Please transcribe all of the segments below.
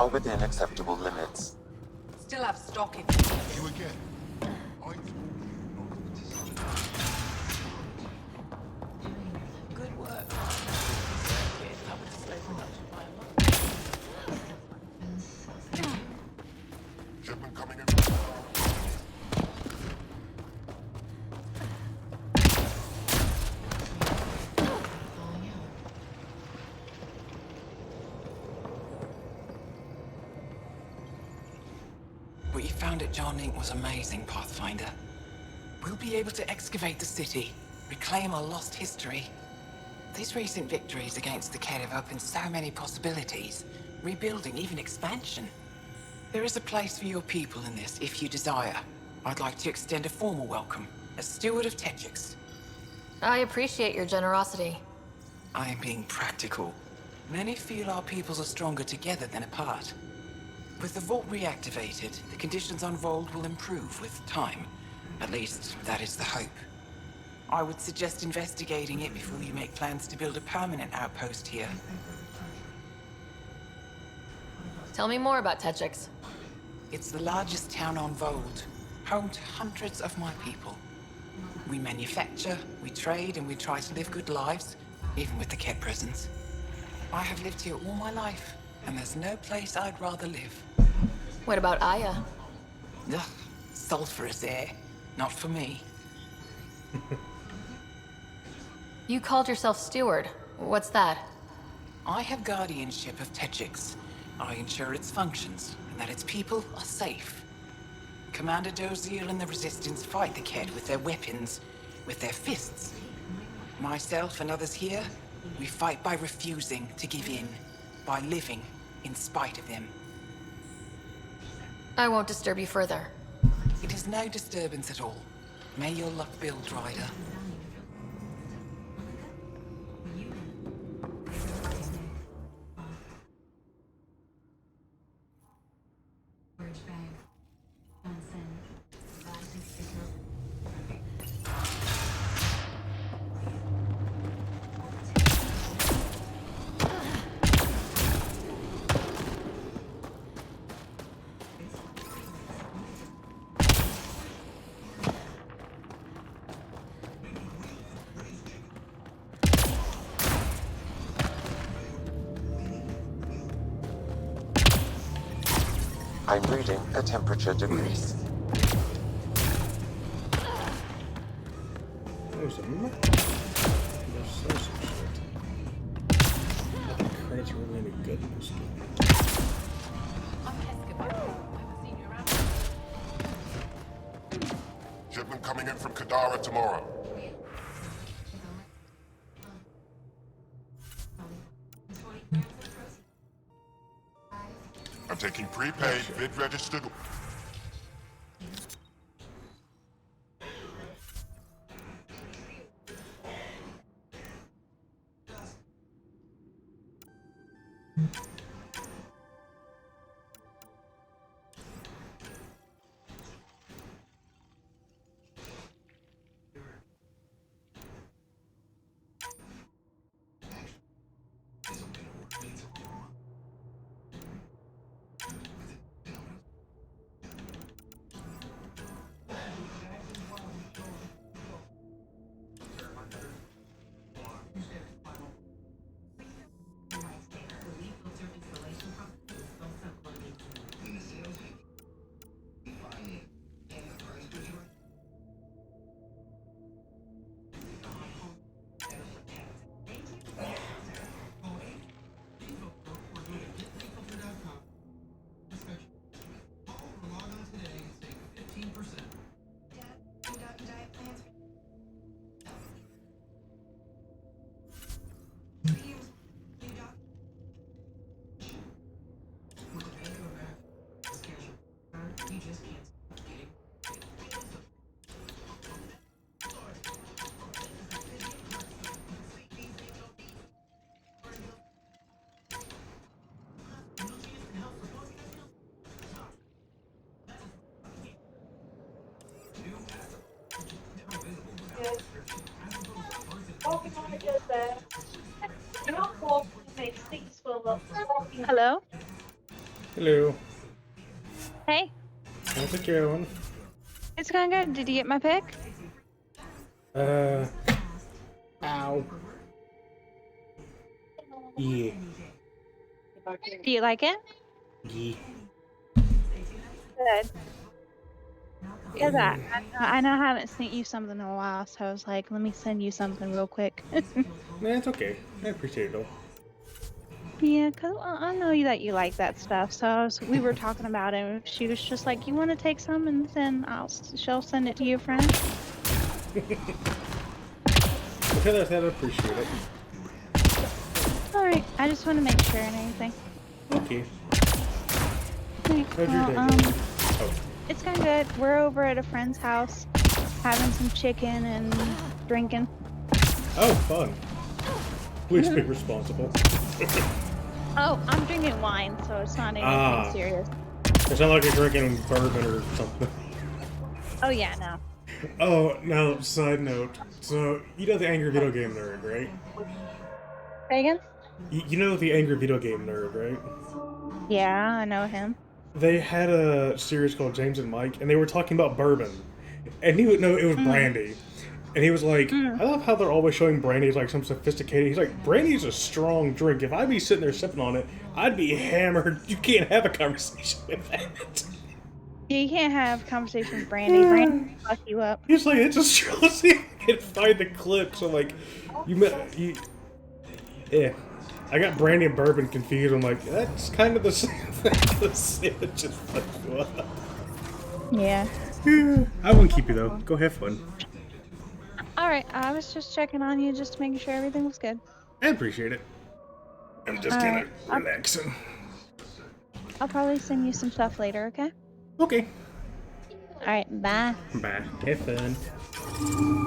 All within acceptable limits. Still have stock in You again. good work. Shipment coming in. What you found at John Inc. was amazing, Pathfinder. We'll be able to excavate the city, reclaim our lost history. These recent victories against the Ked have opened so many possibilities. Rebuilding, even expansion. There is a place for your people in this, if you desire. I'd like to extend a formal welcome, as Steward of Techix. I appreciate your generosity. I am being practical. Many feel our peoples are stronger together than apart. With the vault reactivated, the conditions on Vold will improve with time. At least, that is the hope. I would suggest investigating it before you make plans to build a permanent outpost here. Tell me more about Techix. It's the largest town on Vold, home to hundreds of my people. We manufacture, we trade, and we try to live good lives, even with the Ked presence. I have lived here all my life, and there's no place I'd rather live. What about Aya? Ugh, sulfurous air. Not for me. You called yourself Steward. What's that? I have guardianship of Techix. I ensure its functions, and that its people are safe. Commander Doziel and the Resistance fight the Ked with their weapons, with their fists. Myself and others here, we fight by refusing to give in, by living in spite of them. I won't disturb you further. It is no disturbance at all. May your luck build, Ryder. I'm reading a temperature decrease. There's a map. There's some shit. Nothing crazy really good in this game. Shipment coming in from Kadara tomorrow. I'm taking prepaid, bid registered. Hello? Hello. Hey, How's it going? it's going good. Did you get my pick? Ow. Yeah. Do you like it? Yeah. Good. Because I know I haven't sent you something in a while, so I was like, let me send you something real quick. Nah, it's okay. I appreciate it though. Yeah, because I know that you like that stuff. So we were talking about it. And she was just like, you want to take some, and then she'll send it to your friend. Because I said I appreciate it. All right. I just want to make sure and everything. Okay. Okay, How's your day well, going? Oh. it's going good. We're over at a friend's house, having some chicken and drinking. Oh, fun. Please be responsible. Oh, I'm drinking wine, so it's not anything Ah. serious. It's not like you're drinking bourbon or something. Oh yeah, no. Oh, now, side note. So, you know the Angry Video Game Nerd, right? Reagan? You know the Angry Video Game Nerd, right? Yeah, I know him. They had a series called James and Mike, and they were talking about bourbon. And he would know it was brandy. And he was like, I love how they're always showing brandy as like some sophisticated. He's like, brandy's a strong drink. If I'd be sitting there sipping on it, I'd be hammered. You can't have a conversation with that. Yeah, you can't have conversation with Brandy. Brandy will fuck you up. He's like, it's a strong. See if I can find the clip. So like, you. Yeah. I got brandy and bourbon confused. I'm like, that's kind of the same thing. The sip just fuck you up. Yeah. I won't keep you though. Go have fun. Alright, I was just checking on you, just making sure everything was good. I appreciate it. I'm just kind Alright. of relaxing. I'll probably send you some stuff later, okay? Okay. Alright, bye. Bye. Have fun.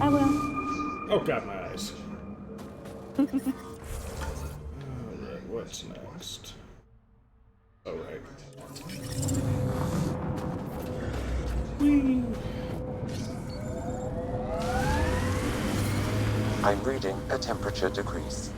I will. Oh god, my eyes. Alright, what's next? Alright. I'm reading a temperature decrease.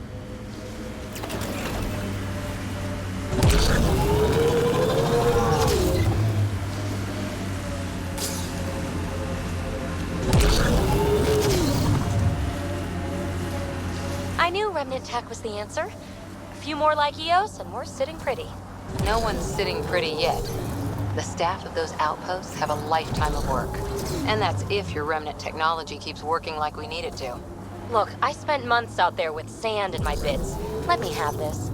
I knew remnant tech was the answer. A few more like EOS and we're sitting pretty. No one's sitting pretty yet. The staff of those outposts have a lifetime of work. And that's if your remnant technology keeps working like we need it to. Look, I spent months out there with sand in my bits. Let me have this.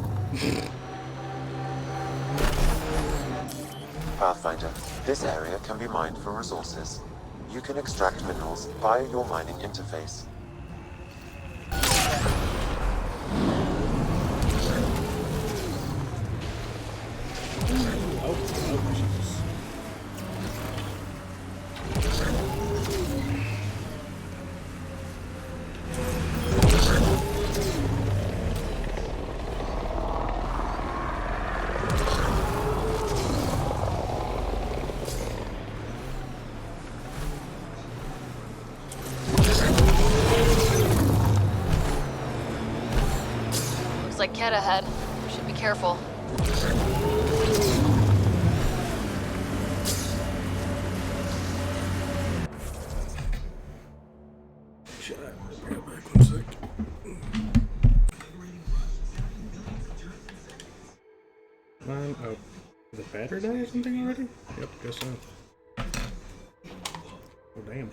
Pathfinder, this area can be mined for resources. You can extract minerals via your mining interface. Oh, Jesus. Looks like Ket ahead. Should be careful. Shut up. Be right back 1 sec. Mine, oh. Is the battery die or something already? Yep, guess so. Oh, damn.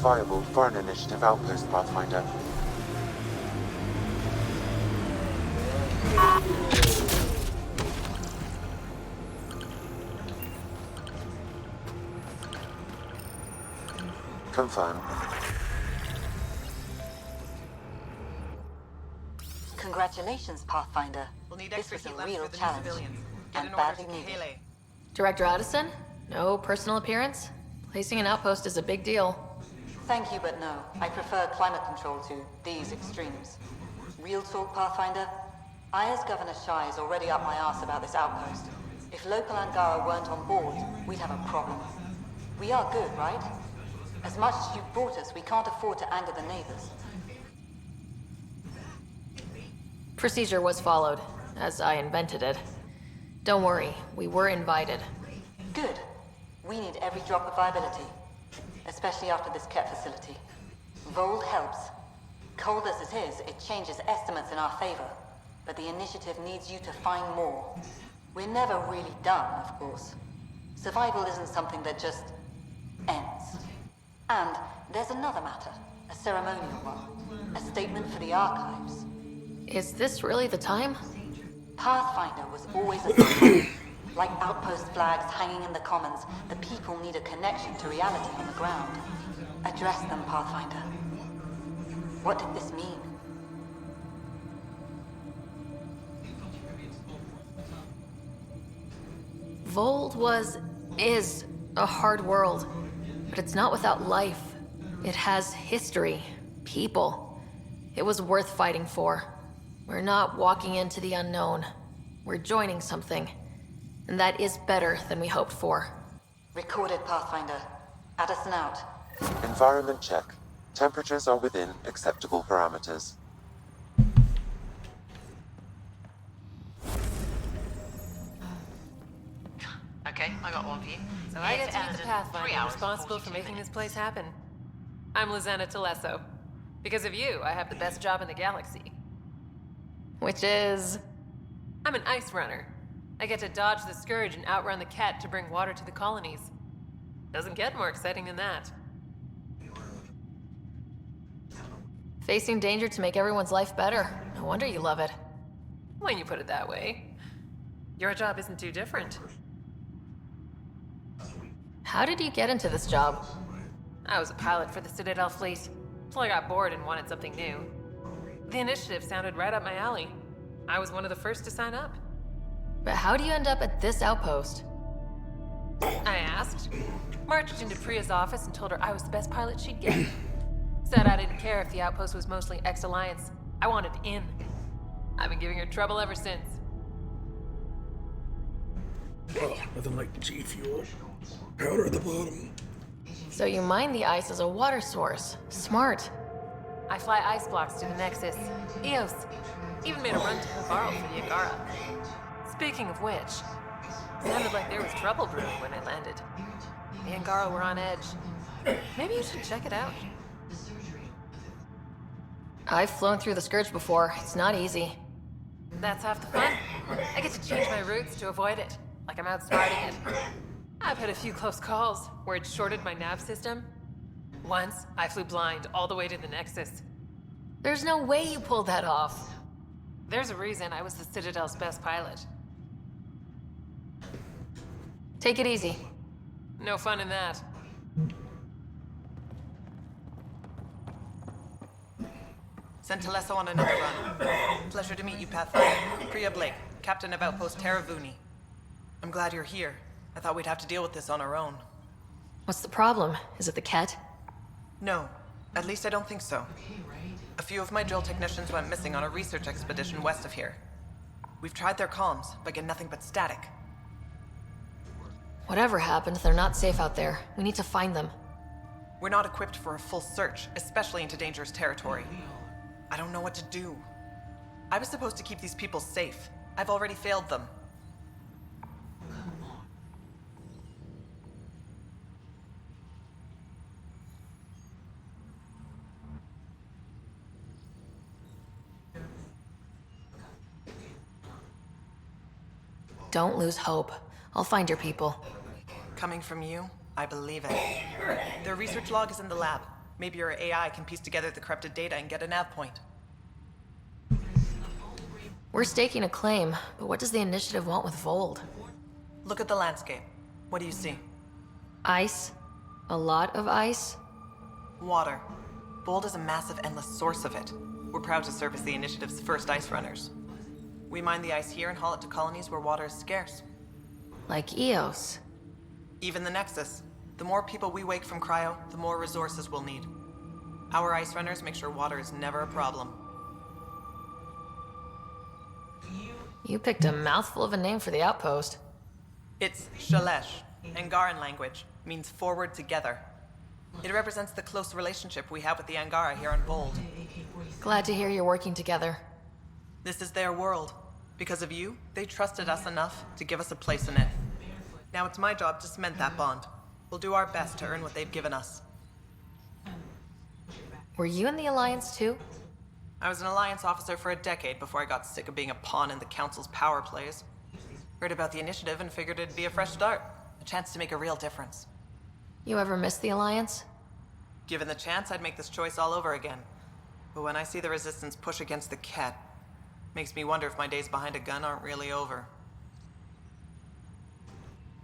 viable for an initiative outpost, Pathfinder. Confirm. Congratulations, Pathfinder. We'll need This extra was a heat lamps real for the new challenge, civilians. Get and an order badly to needed. Kahele. Director Addison? No personal appearance? Placing an outpost is a big deal. Thank you, but no. I prefer climate control to these extremes. Real talk, Pathfinder? I, as Governor Shai, is already up my arse about this outpost. If local Angara weren't on board, we'd have a problem. We are good, right? As much as you've brought us, we can't afford to anger the neighbors. Procedure was followed, as I invented it. Don't worry, we were invited. Good. We need every drop of viability. Especially after this Ket facility. Vold helps. Cold as it is, it changes estimates in our favor. But the initiative needs you to find more. We're never really done, of course. Survival isn't something that just ends. And there's another matter. A ceremonial one. A statement for the archives. Is this really the time? Pathfinder was always a symbol. Like outpost flags hanging in the commons, the people need a connection to reality on the ground. Address them, Pathfinder. What did this mean? Vold is a hard world, but it's not without life. It has history, people. It was worth fighting for. We're not walking into the unknown. We're joining something. And that is better than we hoped for. Recorded, Pathfinder. Addison out. Environment check. Temperatures are within acceptable parameters. Okay, I got one for you. So I get to meet the Three Pathfinder hours, responsible for 42 making this minutes. place happen. I'm Lizanna Telesso. Because of you, I have the best job in the galaxy. Which is... I'm an ice runner. I get to dodge the Scourge and outrun the Ket to bring water to the colonies. Doesn't get more exciting than that. facing danger to make everyone's life better. No wonder you love it. When you put it that way. Your job isn't too different. How did you get into this job? I was a pilot for the Citadel fleet, till I got bored and wanted something new. The initiative sounded right up my alley. I was one of the first to sign up. But how do you end up at this outpost? I asked. Marched into Priya's office and told her I was the best pilot she'd get. Said I didn't care if the outpost was mostly ex-Alliance. I wanted in. I've been giving her trouble ever since. Oh, nothing like G fuel. Powder at the bottom. So you mine the ice as a water source. Smart. I fly ice blocks to the Nexus. Eos. Even made a run to Navarro for the Angara. Speaking of which, sounded like there was trouble brewing when I landed. The Angara were on edge. Maybe you should check it out. I've flown through the Scourge before. It's not easy. That's half the fun. I get to change my routes to avoid it, like I'm outsmarting it. I've had a few close calls where it shorted my nav system. Once, I flew blind all the way to the Nexus. There's no way you pulled that off. There's a reason I was the Citadel's best pilot. Take it easy. No fun in that. Sent Telesso on another run. Pleasure to meet you, Pathfinder. Priya Blake, Captain of Outpost Terravuni. I'm glad you're here. I thought we'd have to deal with this on our own. What's the problem? Is it the Ket? No, at least I don't think so. A few of my drill technicians went missing on a research expedition west of here. We've tried their comms, but get nothing but static. Whatever happened, they're not safe out there. We need to find them. We're not equipped for a full search, especially into dangerous territory. I don't know what to do. I was supposed to keep these people safe. I've already failed them. Don't lose hope. I'll find your people. Coming from you, I believe it. Their research log is in the lab. Maybe your AI can piece together the corrupted data and get a nav point. We're staking a claim, but what does the initiative want with Vold? Look at the landscape. What do you see? Ice? A lot of ice? Water. Vold is a massive, endless source of it. We're proud to serve as the initiative's first ice runners. We mine the ice here and haul it to colonies where water is scarce. Like Eos. Even the Nexus. The more people we wake from cryo, the more resources we'll need. Our ice runners make sure water is never a problem. You picked a mouthful of a name for the outpost. It's Shalesh. Angaran language. Means forward together. It represents the close relationship we have with the Angara here on Vold. Glad to hear you're working together. This is their world. Because of you, they trusted us enough to give us a place in it. Now it's my job to cement that bond. We'll do our best to earn what they've given us. Were you in the Alliance too? I was an Alliance officer for a decade before I got sick of being a pawn in the Council's power plays. Heard about the initiative and figured it'd be a fresh start. A chance to make a real difference. You ever miss the Alliance? Given the chance, I'd make this choice all over again. But when I see the Resistance push against the Ket, makes me wonder if my days behind a gun aren't really over.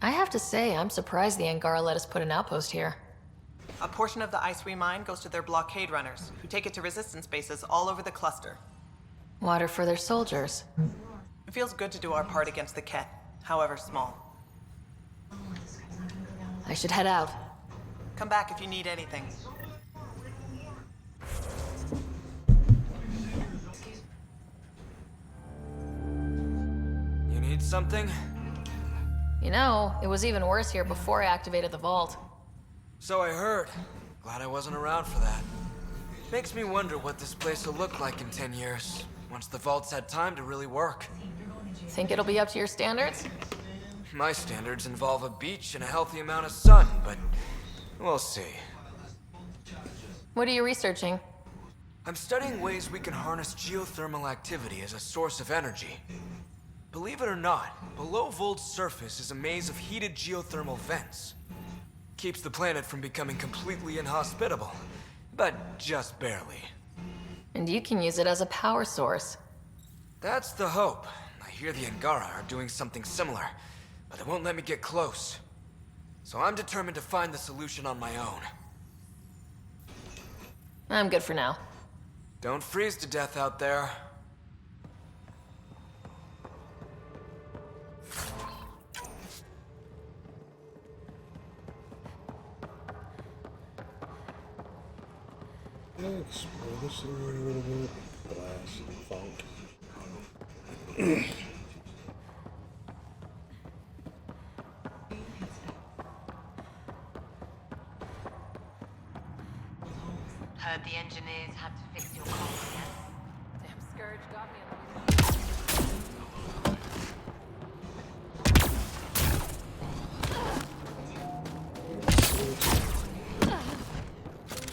I have to say, I'm surprised the Angara let us put an outpost here. A portion of the ice we mine goes to their blockade runners, who take it to Resistance bases all over the cluster. Water for their soldiers. It feels good to do our part against the Ket, however small. I should head out. Come back if you need anything. You need something? You know, it was even worse here before I activated the vault. So I heard. Glad I wasn't around for that. Makes me wonder what this place will look like in 10 years, once the vault's had time to really work. Think it'll be up to your standards? My standards involve a beach and a healthy amount of sun, but we'll see. What are you researching? I'm studying ways we can harness geothermal activity as a source of energy. Believe it or not, below Vold's surface is a maze of heated geothermal vents. Keeps the planet from becoming completely inhospitable, but just barely. And you can use it as a power source. That's the hope. I hear the Angara are doing something similar, but they won't let me get close. So I'm determined to find the solution on my own. I'm good for now. Don't freeze to death out there. Explore this area a little bit. Glass and funk. Heard the engineers had to fix your comms again. Damn Scourge got me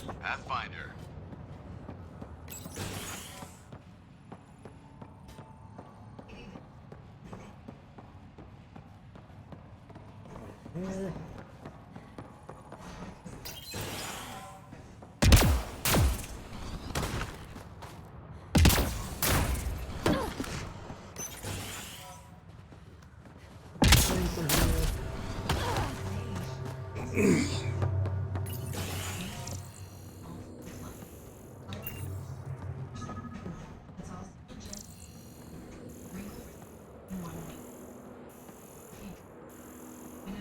in Pathfinder.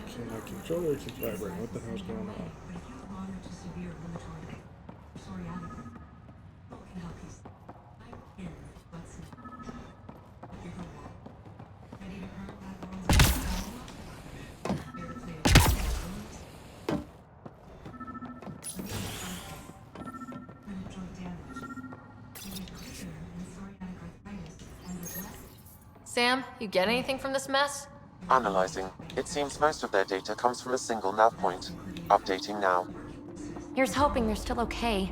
So my controller keeps vibrating. What the hell's going on? Sam, you get anything from this mess? Analyzing. It seems most of their data comes from a single nav point. Updating now. Here's hoping they're still okay.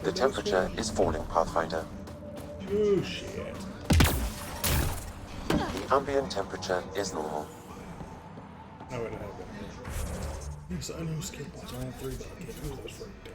The temperature is falling, Pathfinder. Oh shit. The ambient temperature is normal. I wouldn't have it. Yes, I know skill points. I have 3, but I can't use those for damn.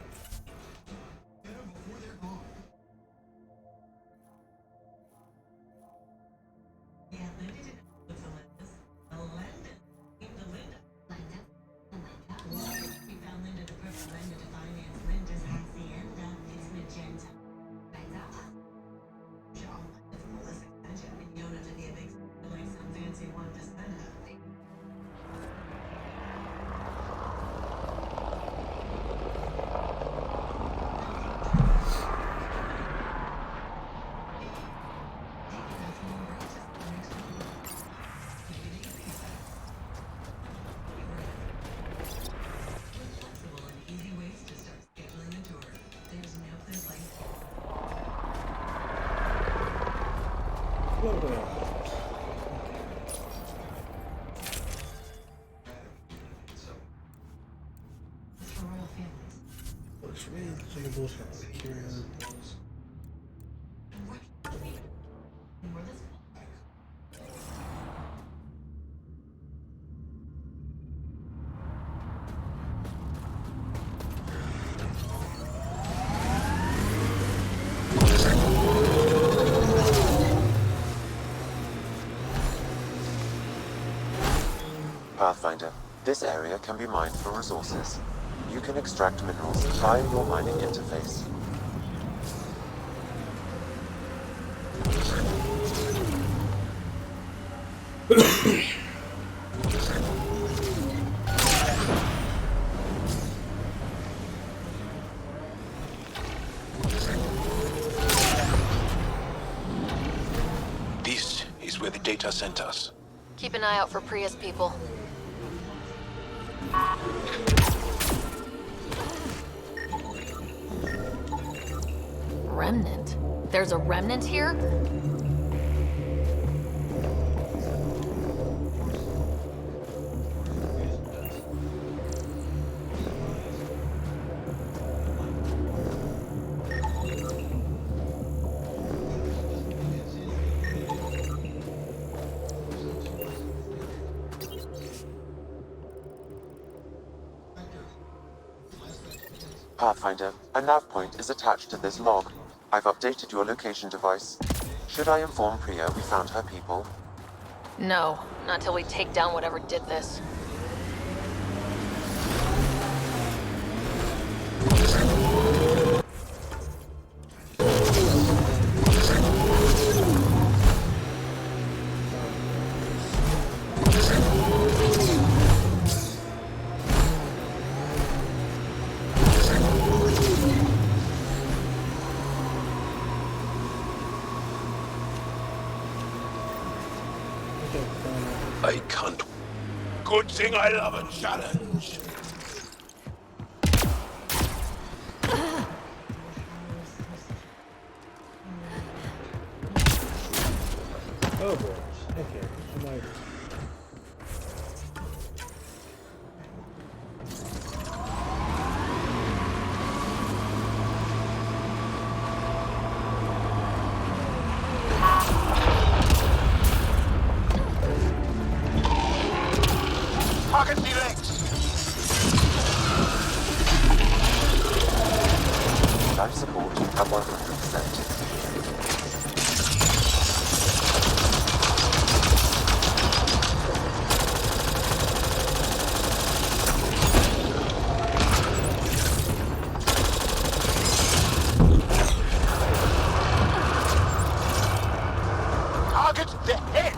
Pathfinder, this area can be mined for resources. You can extract minerals via your mining interface. This is where the data sent us. Keep an eye out for Priya's people. Remnant? There's a remnant here? Pathfinder, a nav point is attached to this log. I've updated your location device. Should I inform Priya we found her people? No, not till we take down whatever did this. I can't. Good thing I love a challenge. Oh boy. Okay. I might. Target direct. Life support at 100%. Target the head.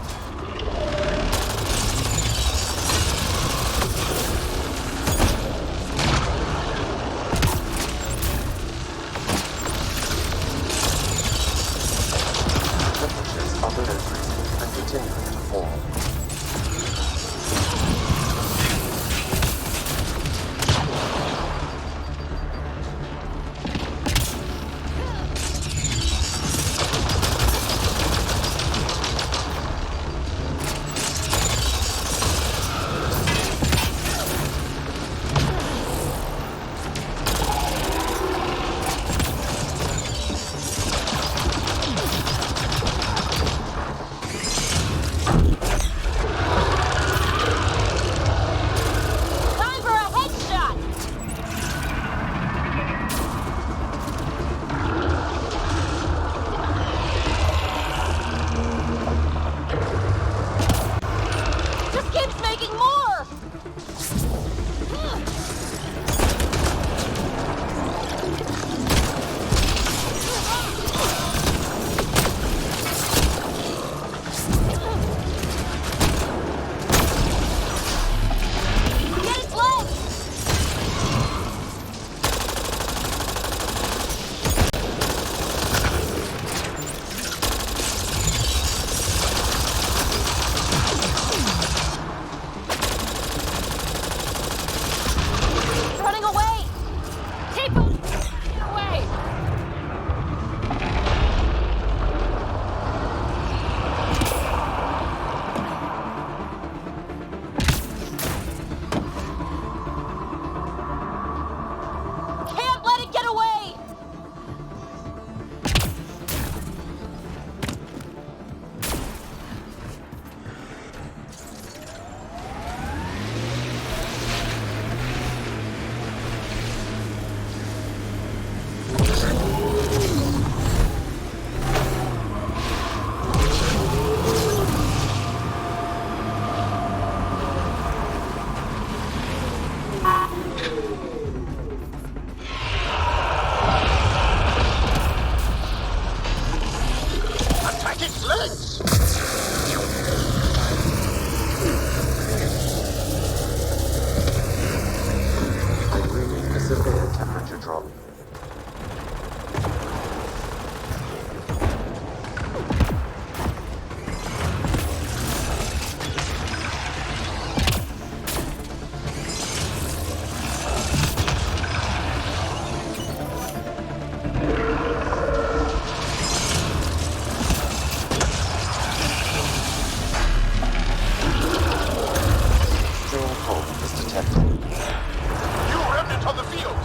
unit on the field!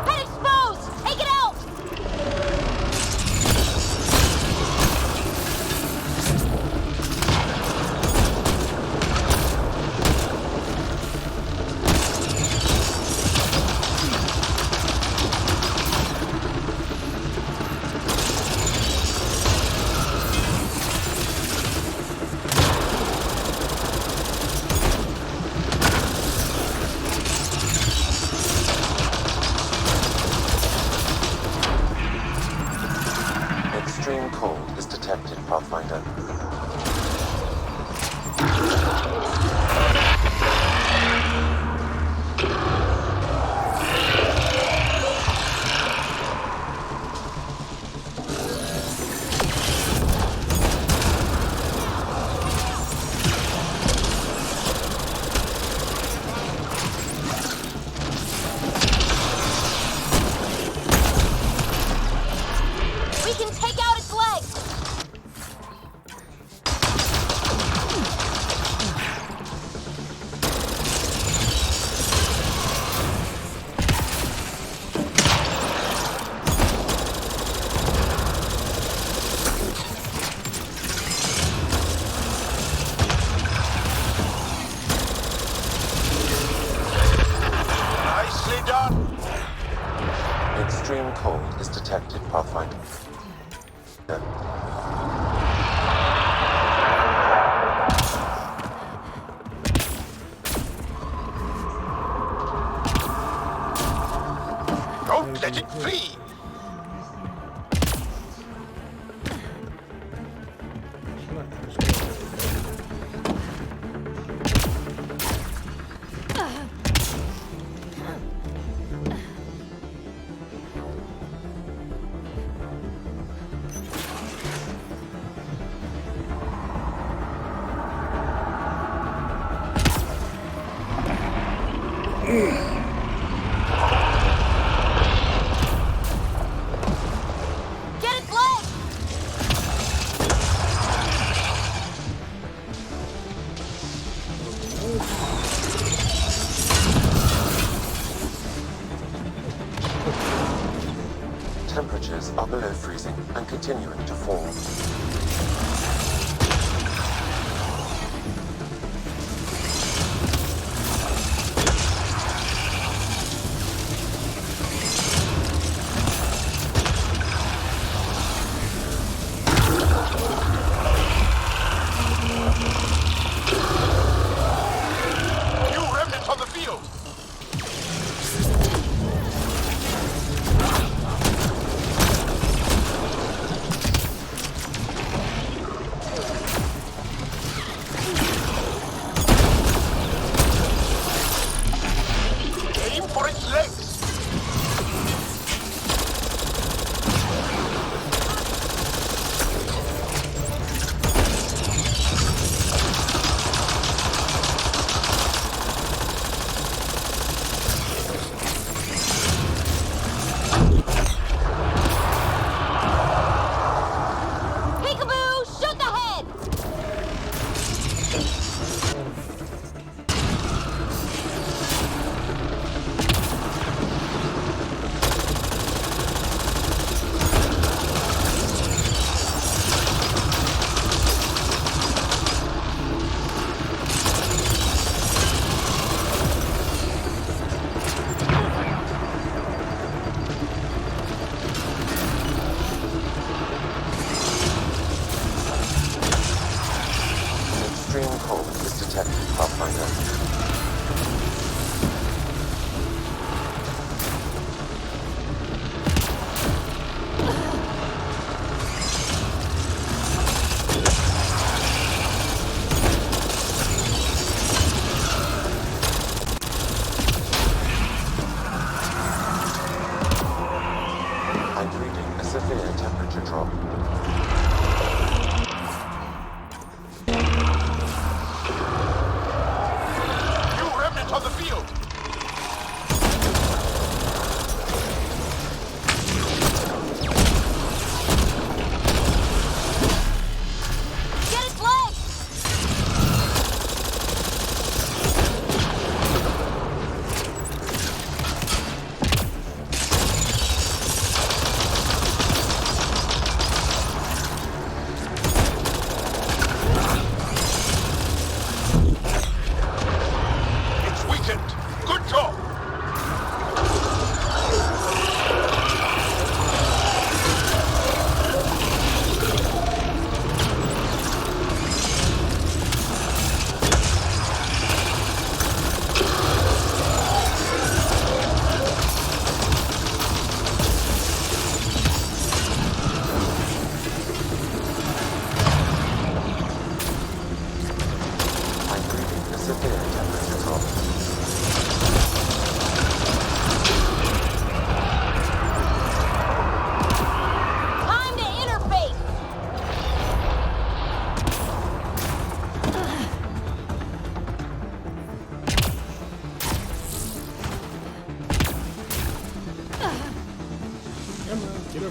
Head exposed! Take it out! Extreme cold is detected, Pathfinder. We can take out its legs! Nicely done! Extreme cold is detected, Pathfinder. Don't let it flee! Get its legs! Temperatures are below freezing and continuing to fall. New remnant on the field! Aim for its legs! Peekaboo! Shoot the head!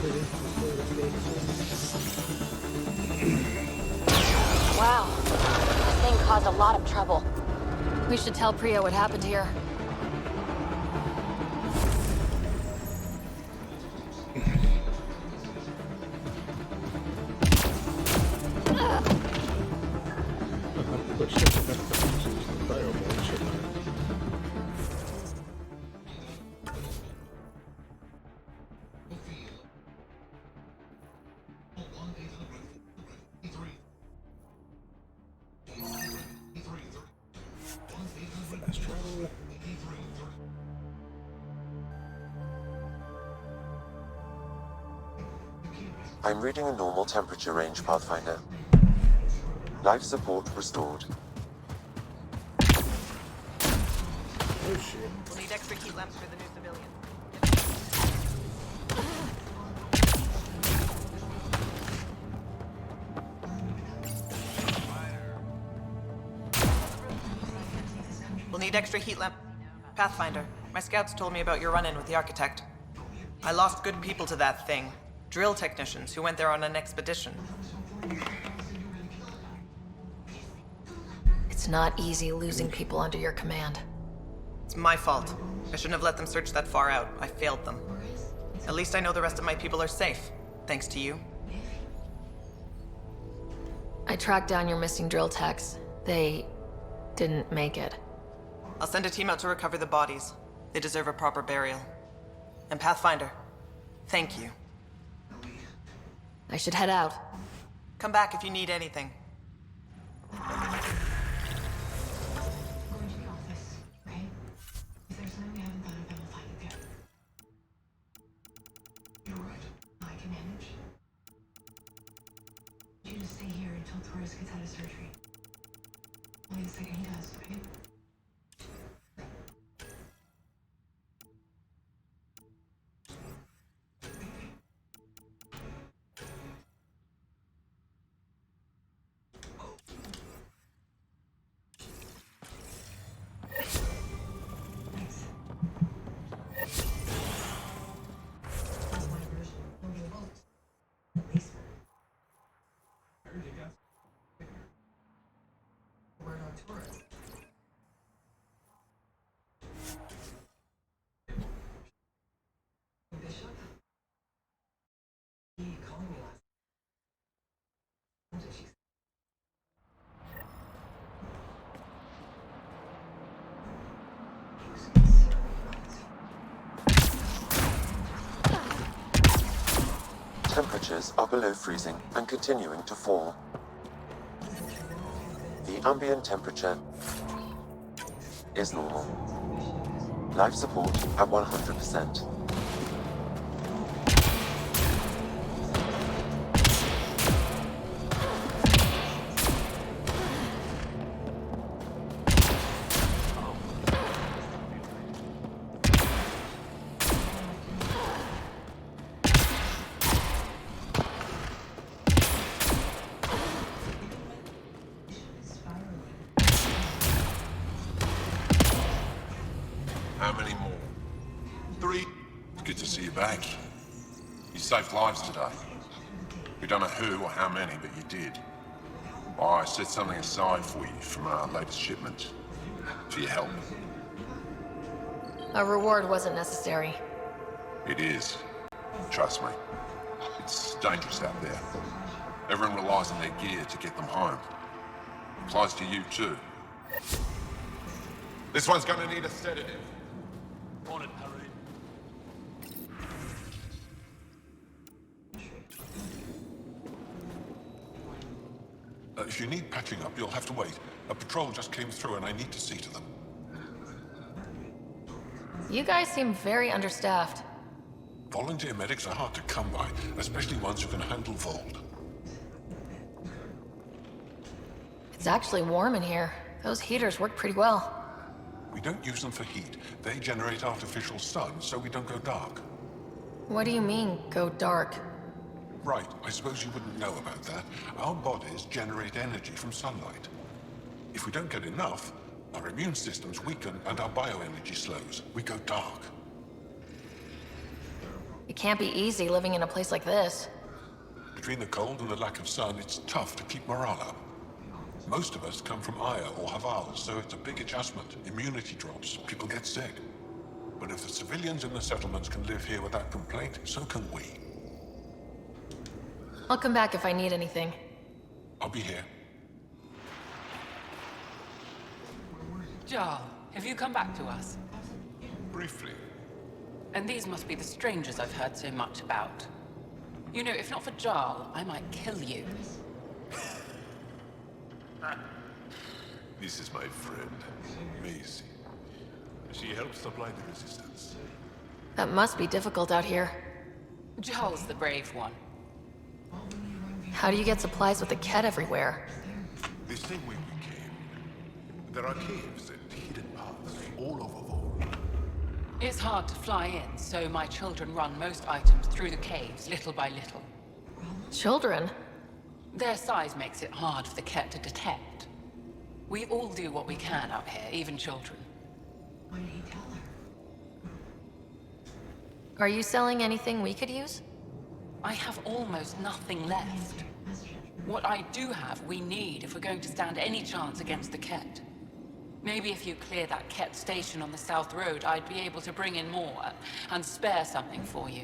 Wow. This thing caused a lot of trouble. We should tell Priya what happened here. I'm reading a normal temperature range, Pathfinder. Life support restored. Oh shit. We'll need extra heat lamps for the new civilian. We'll need extra heat lamp. Pathfinder, my scouts told me about your run-in with the architect. I lost good people to that thing. Drill technicians who went there on an expedition. It's not easy losing people under your command. It's my fault. I shouldn't have let them search that far out. I failed them. At least I know the rest of my people are safe, thanks to you. I tracked down your missing drill techs. They didn't make it. I'll send a team out to recover the bodies. They deserve a proper burial. And Pathfinder, thank you. I should head out. Come back if you need anything. Temperatures are below freezing and continuing to fall. The ambient temperature is normal. Life support at 100%. How many more? 3? Good to see you back. You saved lives today. We don't know who or how many, but you did. I set something aside for you from our latest shipment. For your help. A reward wasn't necessary. It is. Trust me. It's dangerous out there. Everyone relies on their gear to get them home. Applies to you too. This one's gonna need a sedative. On it, Harry. If you need patching up, you'll have to wait. A patrol just came through and I need to see to them. You guys seem very understaffed. Volunteer medics are hard to come by, especially ones who can handle Vold. It's actually warm in here. Those heaters work pretty well. We don't use them for heat. They generate artificial sun, so we don't go dark. What do you mean, go dark? Right, I suppose you wouldn't know about that. Our bodies generate energy from sunlight. If we don't get enough, our immune systems weaken and our bioenergy slows. We go dark. It can't be easy living in a place like this. Between the cold and the lack of sun, it's tough to keep morale up. Most of us come from Aya or Haval, so it's a big adjustment. Immunity drops, people get sick. But if the civilians in the settlements can live here without complaint, so can we. I'll come back if I need anything. I'll be here. Jarl, have you come back to us? Briefly. And these must be the strangers I've heard so much about. You know, if not for Jarl, I might kill you. This is my friend, Macy. She helps supply the resistance. That must be difficult out here. Jarl's the brave one. How do you get supplies with the Ket everywhere? The same way we came. There are caves and hidden paths all over Vol. It's hard to fly in, so my children run most items through the caves, little by little. Children? Their size makes it hard for the Ket to detect. We all do what we can out here, even children. Are you selling anything we could use? I have almost nothing left. What I do have, we need if we're going to stand any chance against the Ket. Maybe if you clear that Ket station on the South Road, I'd be able to bring in more and spare something for you.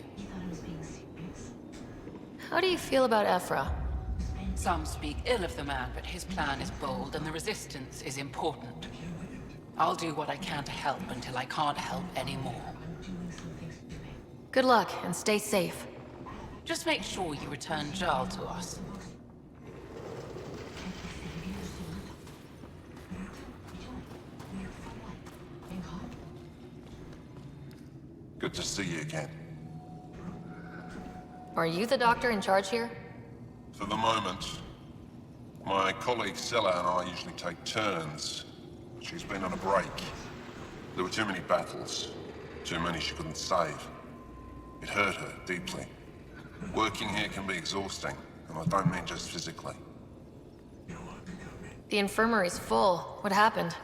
How do you feel about Ephra? Some speak ill of the man, but his plan is bold and the resistance is important. I'll do what I can to help until I can't help anymore. Good luck, and stay safe. Just make sure you return Jarl to us. Good to see you again. Are you the doctor in charge here? For the moment, my colleague Sella and I usually take turns. She's been on a break. There were too many battles. Too many she couldn't save. It hurt her deeply. Working here can be exhausting, and I don't mean just physically. The infirmary's full. What happened?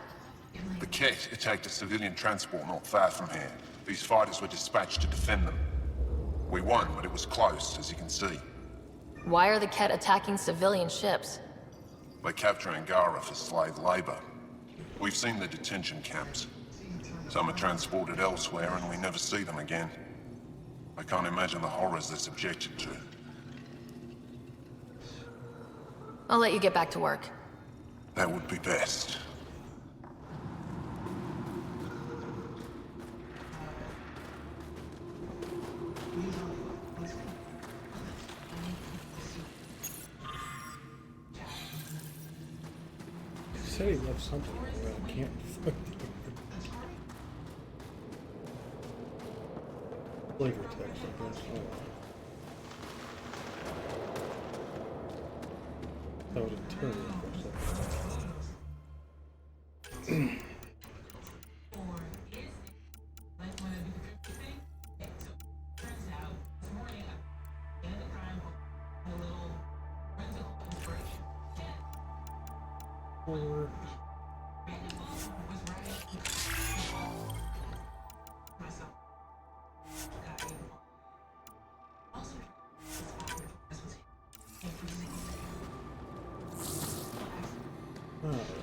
The Ket attacked a civilian transport not far from here. These fighters were dispatched to defend them. We won, but it was close, as you can see. Why are the Ket attacking civilian ships? They capture Angara for slave labor. We've seen the detention camps. Some are transported elsewhere, and we never see them again. I can't imagine the horrors they're subjected to. I'll let you get back to work. That would be best. He said he loved something, but I can't find it. Flavor text, I guess. Oh. That was a turn for a second. Or... Oh.